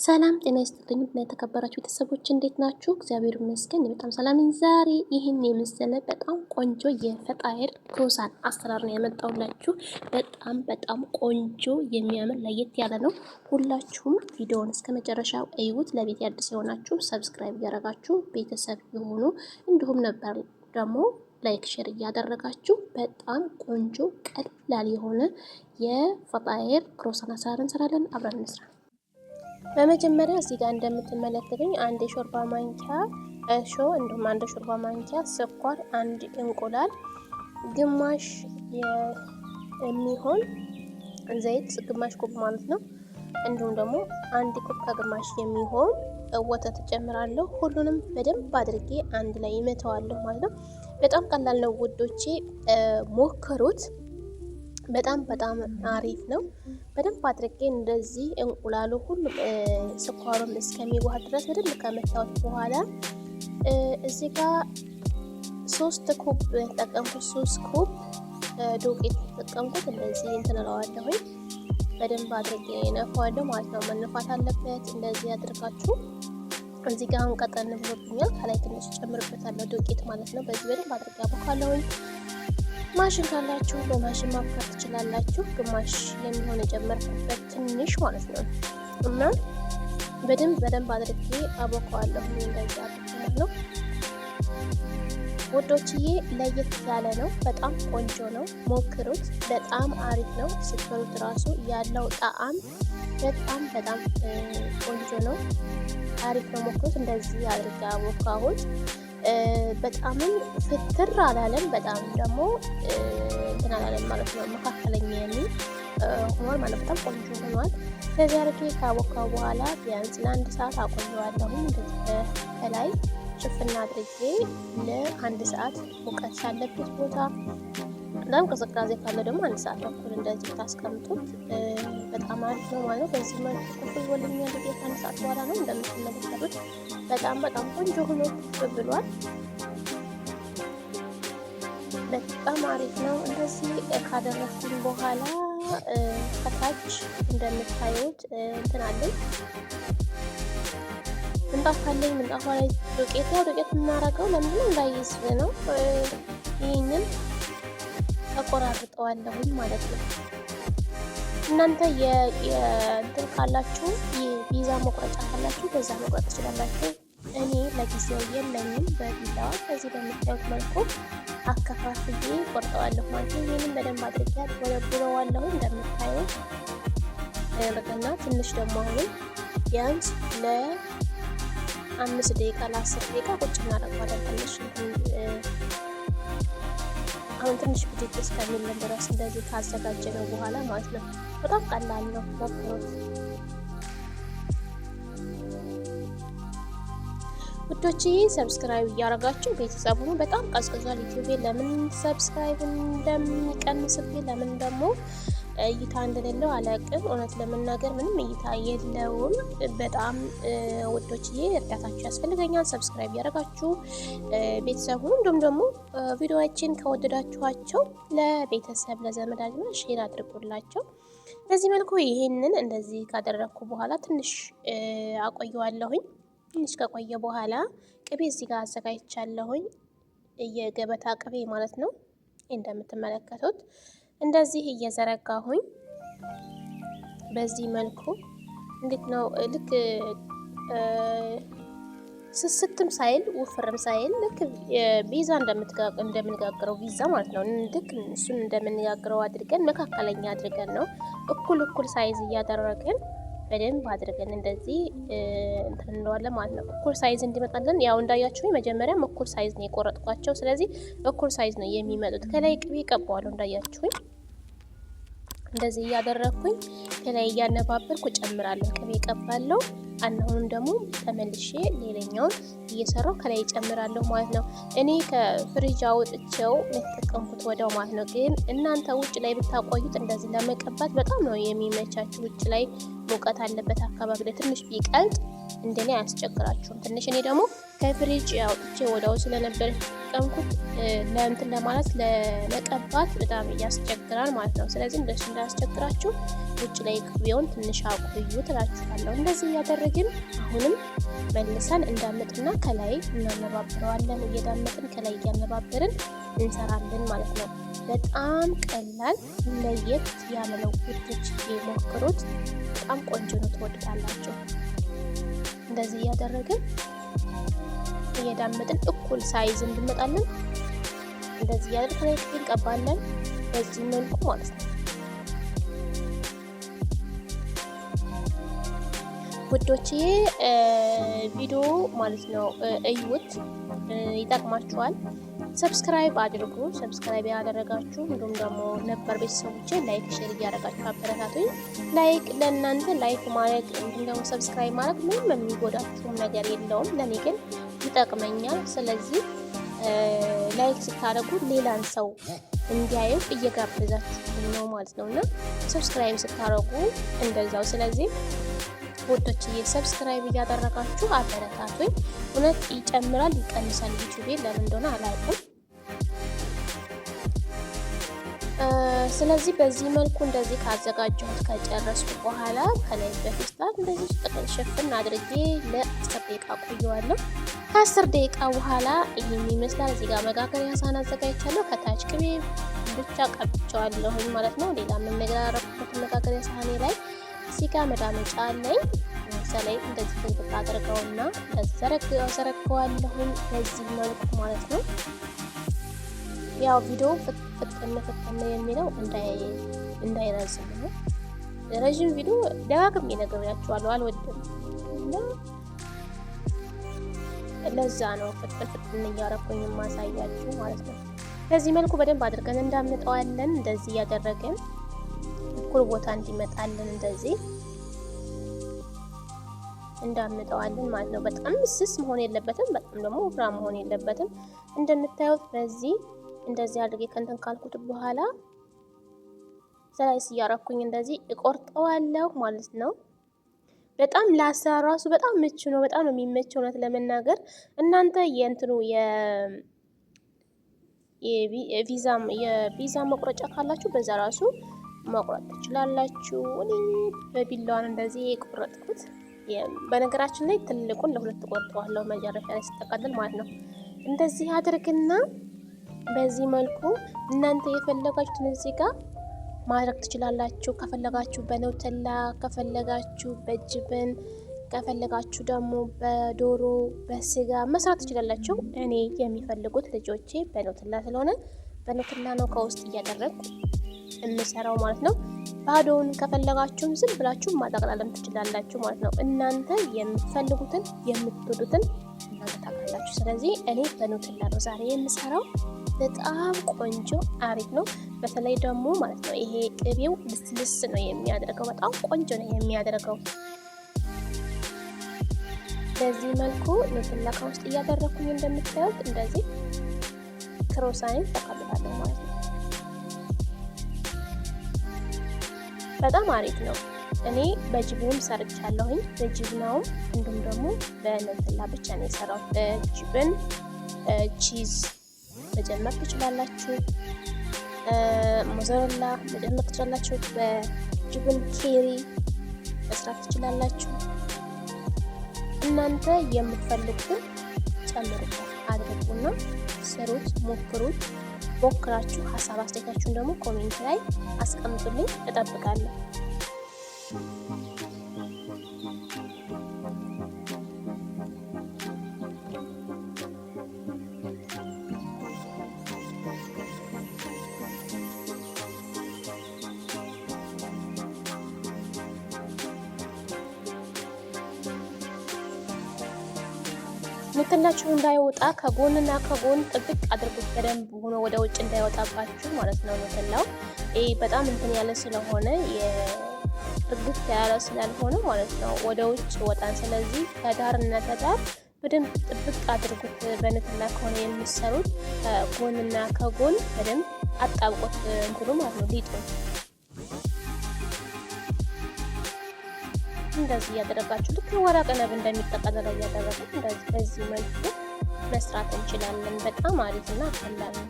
ሰላም ጤና ይስጥልኝ እና የተከበራችሁ ቤተሰቦች እንዴት ናችሁ? እግዚአብሔር ይመስገን በጣም ሰላም ነኝ። ዛሬ ይህን የመሰለ በጣም ቆንጆ የፈጣይር ክሮሳን አሰራር ነው ያመጣሁላችሁ። በጣም ቆንጆ የሚያምር ለየት ያለ ነው። ሁላችሁም ቪዲዮውን እስከ መጨረሻው እዩት። ለቤት አዲስ የሆናችሁ ሰብስክራይብ እያደረጋችሁ ቤተሰብ የሆኑ እንዲሁም ነበር ደግሞ ላይክ ሼር እያደረጋችሁ በጣም ቆንጆ ቀላል የሆነ የፈጣይር ክሮሳን አሰራር እንሰራለን። አብረን እንስራ። በመጀመሪያ እዚህ ጋር እንደምትመለከቱኝ አንድ የሾርባ ማንኪያ እርሾ እንዲሁም አንድ የሾርባ ማንኪያ ስኳር፣ አንድ እንቁላል፣ ግማሽ የሚሆን ዘይት ግማሽ ኩብ ማለት ነው። እንዲሁም ደግሞ አንድ ኩብ ከግማሽ የሚሆን ወተት ጨምራለሁ። ሁሉንም በደንብ አድርጌ አንድ ላይ ይመተዋለሁ ማለት ነው። በጣም ቀላል ነው ውዶቼ፣ ሞክሩት። በጣም አሪፍ ነው። በደንብ አድርጌ እንደዚህ እንቁላሉ ሁሉም ስኳሩም እስከሚዋሃድ ድረስ በደንብ ከመታወት በኋላ እዚህ ጋር 3 ኩብ ተጠቀምኩት። 3 ኩብ ዱቄት ተጠቀምኩት። እንደዚህ እንትንለዋለሁኝ በደንብ አድርጌ ነፋዋለሁ ማለት ነው። መነፋት አለበት። እንደዚህ አድርጋችሁ እዚህ ጋር አሁን ቀጠን ብሎብኛል። ከላይ ትንሽ ጨምርበታለሁ ዱቄት ማለት ነው። በዚህ በደንብ አድርጌ አቦካለሁኝ። ማሽን ካላችሁ በማሽን ማብካት ትችላላችሁ። ግማሽ የሚሆን የጨመርኩበት ትንሽ ማለት ነው እና በደንብ አድርጌ አቦካዋለሁ። እንደዚህ አድርጌ ነው ውዶችዬ። ለየት ያለ ነው። በጣም ቆንጆ ነው። ሞክሩት። በጣም አሪፍ ነው። ስትበሉት ራሱ ያለው ጣዕም በጣም ቆንጆ ነው። አሪፍ ነው። ሞክሩት። እንደዚህ አድርጌ አቦካሁት። በጣምም ፍትር አላለም፣ በጣም ደግሞ እንትን አላለም ማለት ነው። መካከለኛ የሚል ሆኗል ማለት በጣም ቆንጆ ሆኗል። ከዚህ አድርጌ ካቦካው በኋላ ቢያንስ ለ1 ሰዓት አቆየዋለሁ። እንደዚህ ከላይ ሽፍና አድርጌ ለ1 ሰዓት ሙቀት ያለበት ቦታ፣ በጣም ቅዝቃዜ ካለ ደግሞ 1 ሰዓት ተኩል እንደዚህ ታስቀምጡት። በጣም አሪፍ ነው ማለት ነው። በዚህ መልኩ ኩፍ ብሎልኛል። ከ1 ሰዓት በኋላ ነው እንደምትመለከቱት። በጣም ቆንጆ ሆኖ ብሏል። በጣም አሪፍ ነው። እንደዚህ ካደረኩኝ በኋላ ከታች እንደምታዩት እንትን አለኝ ምንጣፍ አለኝ። ምንጣፏ ላይ ዱቄት የምናደርገው ለምንድነው እንዳይዝ ነው። ይህንን ተቆራርጠዋለሁኝ ማለት ነው። እናንተ የእንትን ካላችሁ የፒዛ መቁረጫ ካላችሁ በዛ መቁረጥ ትችላላችሁ። እኔ ለጊዜው የለኝም በቢላዋ። ከዚህ በምታዩት መልኩ አከፋፍዬ ቆርጠዋለሁ ማለት ነው። ይህንን በደንብ አድርጌ ወለብለዋለሁ እንደምታዩት እና ትንሽ ደግሞ አሁንም ቢያንስ ለ5 ደቂቃ ለ10 ደቂቃ ቁጭ እናደርገዋለን። አሁን ትንሽ ብድግ እስከሚል ድረስ እንደዚህ ካዘጋጀነው በኋላ ማለት ነው። በጣም ቀላል ነው። ሞክሩት ውዶቼ። ሰብስክራይብ እያደረጋችሁ ቤተሰቡ ነው። በጣም ቀዝቅዟል ዩቲዩብ። ለምን ሰብስክራይብ እንደሚቀንስብኝ ለምን ደግሞ እይታ እንደሌለው አላውቅም። እውነት ለመናገር ምንም እይታ የለውም። በጣም ውዶችዬ እርዳታችሁ ያስፈልገኛል። ሰብስክራይብ ያደረጋችሁ ቤተሰቡ እንዲሁም ደግሞ ቪዲዮዎችን ከወደዳችኋቸው ለቤተሰብ ለዘመድ አዝማድ ሼር አድርጉላቸው። በዚህ መልኩ ይሄንን እንደዚህ ካደረኩ በኋላ ትንሽ አቆየዋለሁኝ። ትንሽ ከቆየ በኋላ ቅቤ እዚህ ጋር አዘጋጅቻለሁኝ። የገበታ ቅቤ ማለት ነው። እንደምትመለከቱት እንደዚህ እየዘረጋሁኝ በዚህ መልኩ እንዴት ነው ልክ ስስትም ሳይል ውፍርም ሳይል ልክ ቢዛ እንደምንጋግረው ቢዛ ማለት ነው። ልክ እሱን እንደምንጋግረው አድርገን መካከለኛ አድርገን ነው እኩል ሳይዝ እያደረግን በደንብ አድርገን እንደዚህ እንትን እንለዋለን ማለት ነው። እኩል ሳይዝ እንዲመጣልን ያው እንዳያችሁኝ መጀመሪያም እኩል ሳይዝ ነው የቆረጥኳቸው። ስለዚህ እኩል ሳይዝ ነው የሚመጡት። ከላይ ቅቤ ቀባዋለሁ እንዳያችሁኝ። እንደዚህ እያደረኩኝ ከላይ እያነባበርኩ ጨምራለሁ። ቅቤ ቀባለሁ። አሁንም ደግሞ ተመልሼ ሌላኛውን እየሰራው ከላይ ጨምራለሁ ማለት ነው። እኔ ከፍሪጅ አውጥቼው የተጠቀምኩት ወዲያው ማለት ነው። ግን እናንተ ውጭ ላይ ብታቆዩት እንደዚህ ለመቀባት በጣም ነው የሚመቻችሁ። ውጭ ላይ ሙቀት አለበት አካባቢ ላይ ትንሽ ቢቀልጥ እንደኔ አያስቸግራችሁም። ትንሽ እኔ ደግሞ ከፍሪጅ አውጥቼ ወዲያው ስለነበር የተጠቀምኩት ለእንትን ለማለት ለመቀባት በጣም ያስቸግራል ማለት ነው። ስለዚህ እንደሱ እንዳያስቸግራችሁ ውጭ ላይ ቅቤውን ትንሽ አቆዩ ትላችኋለሁ። እንደዚህ እያደረግን አሁንም መልሰን እንዳምጥና ከላይ እናነባብረዋለን። እየዳመጥን ከላይ እያነባበርን እንሰራለን ማለት ነው። በጣም ቀላል ለየት ያለ ነው። ውዶች የሞክሩት፣ በጣም ቆንጆ ነው፣ ትወዱታላችሁ። እንደዚህ እያደረግን እየዳመጥን እኩል ሳይዝ እንድመጣለን እንደዚህ እያደረግን እንቀባለን። በዚህ መልኩ ማለት ነው ውዶችዬ። ቪዲዮ ማለት ነው እዩት፣ ይጠቅማችኋል። ሰብስክራይብ አድርጉ። ሰብስክራይብ ያደረጋችሁ እንዲሁም ደግሞ ነበር ቤተሰቦቼ ላይክ ሼር እያደረጋችሁ አበረታቱኝ። ላይክ ለእናንተ ላይክ ማድረግ እንዲሁም ደግሞ ሰብስክራይብ ማድረግ ምንም የሚጎዳችሁም ነገር የለውም፣ ለኔ ግን ይጠቅመኛል። ስለዚህ ላይክ ስታደርጉ ሌላን ሰው እንዲያየው እየጋበዛችሁ ነው ማለት ነውና ሰብስክራይብ ስታደርጉ እንደዛው። ስለዚህ ወዶችዬ ሰብስክራይብ እያደረጋችሁ አበረታቱኝ። እውነት ይጨምራል ይቀንሳል ዩቲዩብ ለምን እንደሆነ አላውቅም። ስለዚህ በዚህ መልኩ እንደዚህ ካዘጋጀሁት ከጨረስኩ በኋላ ከላይ በፊስታል እንደዚህ ጥቅል ሸፍን አድርጌ ለ10 ደቂቃ ቆየዋለሁ። ከ10 ደቂቃ በኋላ ይሄን ይመስላል። እዚህ ጋር መጋገሪያ ሳህን አዘጋጅቻለሁ። ከታች ቅቤ ብቻ ቀብቼዋለሁኝ ማለት ነው። ሌላ ምን ነገር አረኩት መጋገሪያ ሳህኔ ላይ እዚህ ጋር መዳመጫ አለኝ። ሰላይ እንደዚህ ፍቅጥ አድርገውና ዘረግዋለሁኝ በዚህ መልኩ ማለት ነው። ያው ቪዲዮ ፍጥነ የሚለው እንዳይረዝም ነው። ረጅም ቪዲዮ ደጋግሜ ነግሬያችኋለሁ፣ አልወድም እና ለዛ ነው ፍጥን እያረኩኝ ማሳያችሁ ማለት ነው። በዚህ መልኩ በደንብ አድርገን እንዳምጠዋለን። እንደዚህ እያደረግን እኩል ቦታ እንዲመጣልን እንደዚህ እንዳምጠዋለን ማለት ነው። በጣም ስስ መሆን የለበትም፣ በጣም ደግሞ ወፍራም መሆን የለበትም። እንደምታዩት በዚህ እንደዚህ አድርጌ ከንተን ካልኩት በኋላ ስላይስ እያረኩኝ እንደዚህ እቆርጠዋለሁ ማለት ነው። በጣም ለአሰራር ራሱ በጣም ምቹ ነው። በጣም ነው የሚመቸው እውነት ለመናገር። እናንተ የእንትኑ የቪዛ መቁረጫ ካላችሁ በዛ ራሱ መቁረጥ ትችላላችሁ። እኔ በቢላዋን እንደዚህ የቆረጥኩት። በነገራችን ላይ ትልቁን ለሁለት ቆርጠዋለሁ መጨረሻ ላይ ሲጠቃልል ማለት ነው። እንደዚህ አድርግና በዚህ መልኩ እናንተ የፈለጋችሁትን እዚህ ጋር ማድረግ ትችላላችሁ። ከፈለጋችሁ በኖተላ፣ ከፈለጋችሁ በጅብን፣ ከፈለጋችሁ ደግሞ በዶሮ በስጋ መስራት ትችላላችሁ። እኔ የሚፈልጉት ልጆቼ በኖተላ ስለሆነ በኖተላ ነው ከውስጥ እያደረግኩ የምሰራው ማለት ነው። ባዶውን ከፈለጋችሁም ዝም ብላችሁ ማጠቅላለም ትችላላችሁ ማለት ነው። እናንተ የምትፈልጉትን የምትወዱትን እናንተ ታውቃላችሁ። ስለዚህ እኔ በኖተላ ነው ዛሬ የምሰራው። በጣም ቆንጆ አሪፍ ነው። በተለይ ደግሞ ማለት ነው ይሄ ቅቤው ልስልስ ነው የሚያደርገው፣ በጣም ቆንጆ ነው የሚያደርገው። በዚህ መልኩ ኖተላ ከውስጥ እያደረኩኝ እንደምታዩት እንደዚህ ክሮሳይን ተቀብላለሁ ማለት ነው። በጣም አሪፍ ነው። እኔ በጅብንም ሰርቻለሁኝ፣ በጅብናውም እንዲሁም ደግሞ በኖተላ ብቻ ነው የሰራሁት። በጅብን ቺዝ መጨመር ትችላላችሁ፣ ሞዘሬላ መጨመር ትችላላችሁ፣ በጅብን ኬሪ መስራት ትችላላችሁ። እናንተ የምትፈልጉትን ጨምሩበት፣ አድርጉና ስሩት፣ ሞክሩት። ሞክራችሁ ሀሳብ አስተያየታችሁን ደግሞ ኮሜንት ላይ አስቀምጡልኝ፣ እጠብቃለሁ። ኖተላችሁ እንዳይወጣ ከጎንና ከጎን ጥብቅ አድርጉት፣ በደንብ ሆኖ ወደ ውጭ እንዳይወጣባችሁ ማለት ነው። ኖተላው በጣም እንትን ያለ ስለሆነ እርግጥ ያለ ስላልሆነ ማለት ነው ወደ ውጭ ወጣን። ስለዚህ ከዳርና ከዳር በደንብ ጥብቅ አድርጉት። በኖተላ ከሆነ የሚሰሩት ከጎንና ከጎን በደንብ አጣብቆት እንትኑ ማለት ነው ሊጡ። እንደዚህ እያደረጋችሁ ልክ ወረቀ ነብ እንደሚጠቀለለው እያደረጋችሁ እንደዚህ በዚህ መልኩ መስራት እንችላለን። በጣም አሪፍና ቀላል ነው።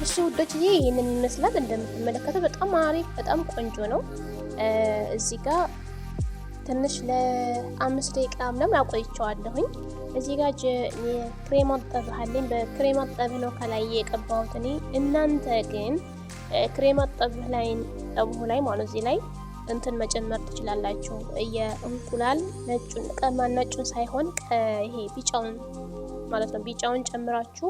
እሺ ውዶች ይሄንን ይመስላል እንደምትመለከተው በጣም አሪፍ በጣም ቆንጆ ነው። እዚህ ጋር ትንሽ ለ5 ደቂቃ ምናምን አቆይቼዋለሁኝ። እዚህ ጋር የክሬም አጠብህ አለኝ። በክሬም አጠብህ ነው ከላይ የቀባሁት እኔ። እናንተ ግን ክሬም አጠብህ ላይ ጠብሁ ላይ ማለት እዚህ ላይ እንትን መጨመር ትችላላችሁ። የእንቁላል ነጩን ሳይሆን ይሄ ቢጫውን ማለት ነው። ቢጫውን ጨምራችሁ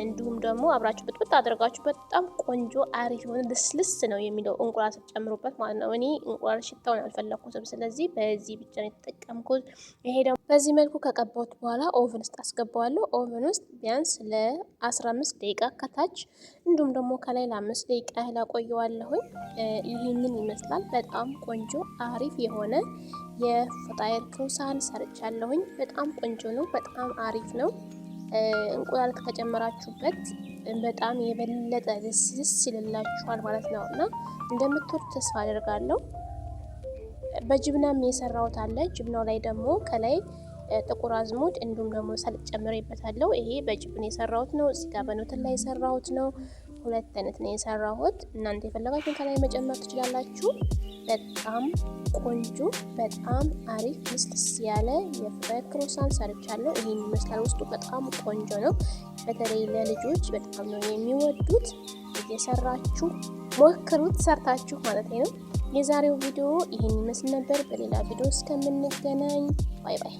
እንዲሁም ደግሞ አብራችሁ ብጥብጥ አድርጋችሁ በጣም ቆንጆ አሪፍ የሆነ ልስልስ ነው የሚለው እንቁላል ስትጨምሩበት ማለት ነው። እኔ እንቁላል ሽታውን አልፈለኩትም፣ ስለዚህ በዚህ ብቻ ነው የተጠቀምኩት። ይሄ ደግሞ በዚህ መልኩ ከቀባሁት በኋላ ኦቨን ውስጥ አስገባዋለሁ። ኦቨን ውስጥ ቢያንስ ለ15 ደቂቃ ከታች እንዲሁም ደግሞ ከላይ ለ5 ደቂቃ ያህል አቆየዋለሁኝ። ይህንን ይመስላል። በጣም ቆንጆ አሪፍ የሆነ የፈጣይር ክሩሳን ሰርቻለሁኝ። በጣም ቆንጆ ነው። በጣም አሪፍ ነው። እንቁላል ከተጨመራችሁበት በጣም የበለጠ ልስልስ ይልላችኋል ማለት ነው እና እንደምትወዱ ተስፋ አደርጋለሁ። በጅብናም የሰራሁት አለ። ጅብናው ላይ ደግሞ ከላይ ጥቁር አዝሙድ እንዲሁም ደግሞ ሰልጥ ጨምሬበታለሁ። ይሄ በጅብን የሰራሁት ነው። እዚህ ጋር በኖተላ የሰራሁት ነው። 2 አይነት ነው የሰራሁት። እናንተ የፈለጋችሁን ከላይ መጨመር ትችላላችሁ። በጣም ቆንጆ በጣም አሪፍ ልስልስ ያለ የፍራይድ ክሮሳን ሰርቻለሁ። ይሄን ይመስላል። ውስጡ በጣም ቆንጆ ነው። በተለይ ለልጆች በጣም ነው የሚወዱት። እየሰራችሁ ሞክሩት፣ ሰርታችሁ ማለት ነው። የዛሬው ቪዲዮ ይሄን ይመስል ነበር። በሌላ ቪዲዮ እስከምንገናኝ ባይ ባይ።